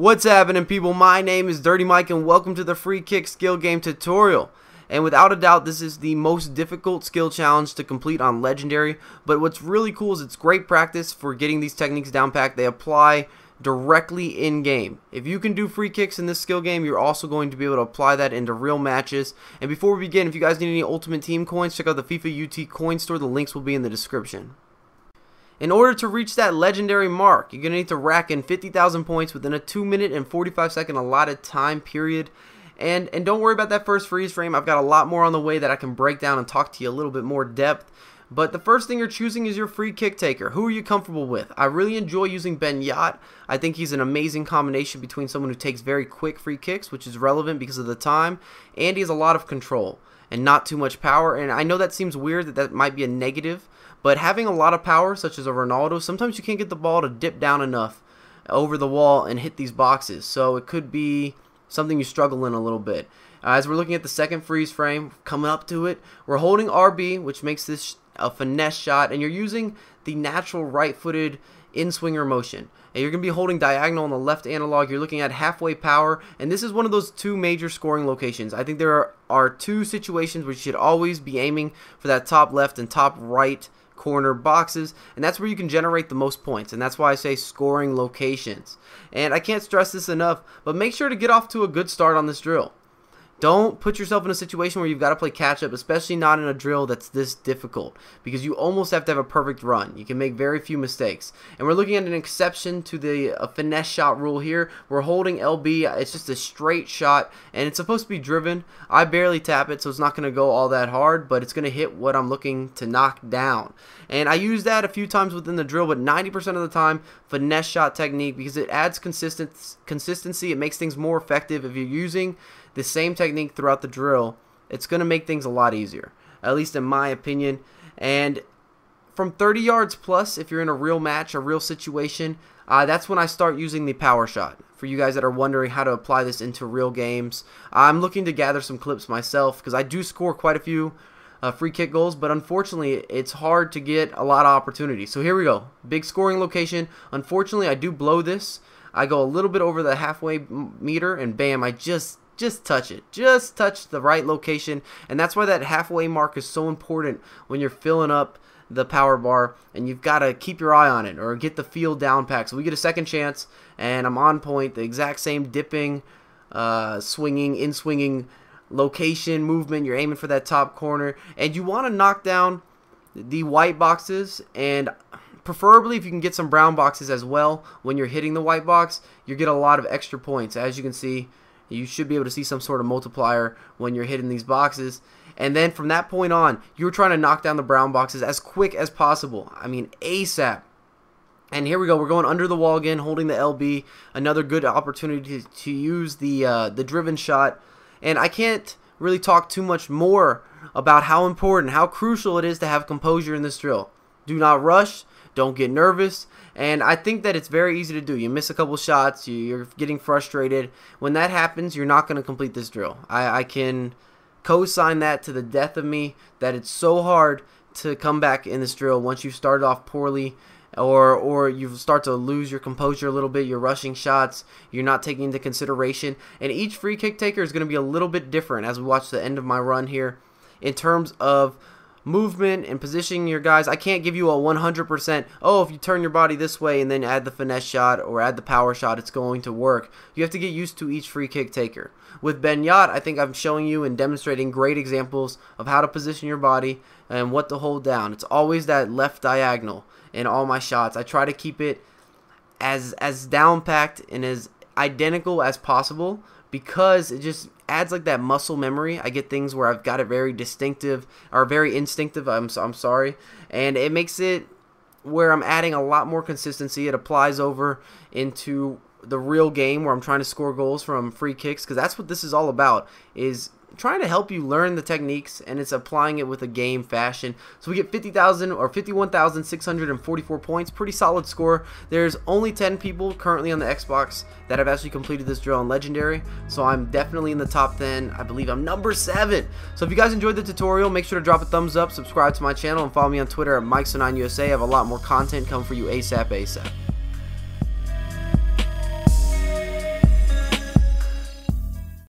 What's happening, people? My name is Dirty Mike and welcome to the free kick skill game tutorial. And without a doubt, this is the most difficult skill challenge to complete on Legendary. But what's really cool is it's great practice for getting these techniques down pat. They apply directly in game. If you can do free kicks in this skill game, you're also going to be able to apply that into real matches. And before we begin, if you guys need any Ultimate Team coins, check out the FIFA UT coin store. The links will be in the description. In order to reach that legendary mark, you're going to need to rack in 50,000 points within a 2-minute and 45-second allotted time period. And don't worry about that first freeze frame. I've got a lot more on the way that I can break down and talk to you a little bit more depth. But the first thing you're choosing is your free kick taker. Who are you comfortable with? I really enjoy using Ben Yacht. I think he's an amazing combination between someone who takes very quick free kicks, which is relevant because of the time, and he has a lot of control and not too much power. And I know that seems weird, that might be a negative, but having a lot of power, such as a Ronaldo, sometimes you can't get the ball to dip down enough over the wall and hit these boxes. So it could be something you struggle in a little bit. As we're looking at the second freeze frame, coming up to it, we're holding RB, which makes this a finesse shot, and you're using the natural right-footed in-swinger motion. And you're going to be holding diagonal on the left analog. You're looking at halfway power, and this is one of those two major scoring locations. I think there are two situations where you should always be aiming for that top left and top right corner boxes, and that's where you can generate the most points, and that's why I say scoring locations. And I can't stress this enough, but make sure to get off to a good start on this drill. Don't put yourself in a situation where you've got to play catch up, especially not in a drill that's this difficult, because you almost have to have a perfect run. You can make very few mistakes. And we're looking at an exception to the finesse shot rule here. We're holding LB. It's just a straight shot, and it's supposed to be driven. I barely tap it, so it's not going to go all that hard, but it's going to hit what I'm looking to knock down. And I use that a few times within the drill, but 90% of the time, finesse shot technique, because it adds consistency. It makes things more effective. If you're using the same technique throughout the drill, it's going to make things a lot easier, at least in my opinion. And from 30 yards plus, if you're in a real match, a real situation, that's when I start using the power shot. For you guys that are wondering how to apply this into real games, I'm looking to gather some clips myself, because I do score quite a few free kick goals, but unfortunately it's hard to get a lot of opportunities. So here we go, big scoring location. Unfortunately, I do blow this. I go a little bit over the halfway meter, and bam, I just touch it. Just touch the right location, and that's why that halfway mark is so important when you're filling up the power bar, and you've got to keep your eye on it or get the feel down pack. So we get a second chance, and I'm on point. The exact same dipping, swinging, in-swinging location, movement. You're aiming for that top corner, and you want to knock down the white boxes, and preferably if you can get some brown boxes as well. When you're hitting the white box, you get a lot of extra points. As you can see, you should be able to see some sort of multiplier when you're hitting these boxes. And then from that point on, you're trying to knock down the brown boxes as quick as possible. I mean, ASAP. And here we go. We're going under the wall again, holding the LB. Another good opportunity to use the driven shot. And I can't really talk too much more about how important, how crucial it is to have composure in this drill. Do not rush. Don't get nervous. And I think that it's very easy to do. You miss a couple shots, you're getting frustrated. When that happens, you're not going to complete this drill. I can co-sign that to the death of me, that it's so hard to come back in this drill once you've started off poorly, or you start to lose your composure a little bit. You're rushing shots, you're not taking into consideration. And each free kick taker is going to be a little bit different as we watch the end of my run here in terms of movement and positioning your guys. I can't give you a 100%, oh, if you turn your body this way and then add the finesse shot or add the power shot, it's going to work. You have to get used to each free kick taker. With Ben Yacht, I think I'm showing you and demonstrating great examples of how to position your body and what to hold down. It's always that left diagonal in all my shots. I try to keep it as down packed and as identical as possible, because it just adds like that muscle memory. I get things where I've got it very distinctive or very instinctive, I'm sorry, and it makes it where I'm adding a lot more consistency. It applies over into the real game where I'm trying to score goals from free kicks, because that's what this is all about, is trying to help you learn the techniques, and it's applying it with a game fashion. So we get 50,000 or 51,644 points. Pretty solid score. There's only 10 people currently on the Xbox that have actually completed this drill on Legendary, so I'm definitely in the top 10. I believe I'm number 7. So if you guys enjoyed the tutorial, make sure to drop a thumbs up, subscribe to my channel, and follow me on Twitter at MikeSo9USA. I have a lot more content coming for you ASAP.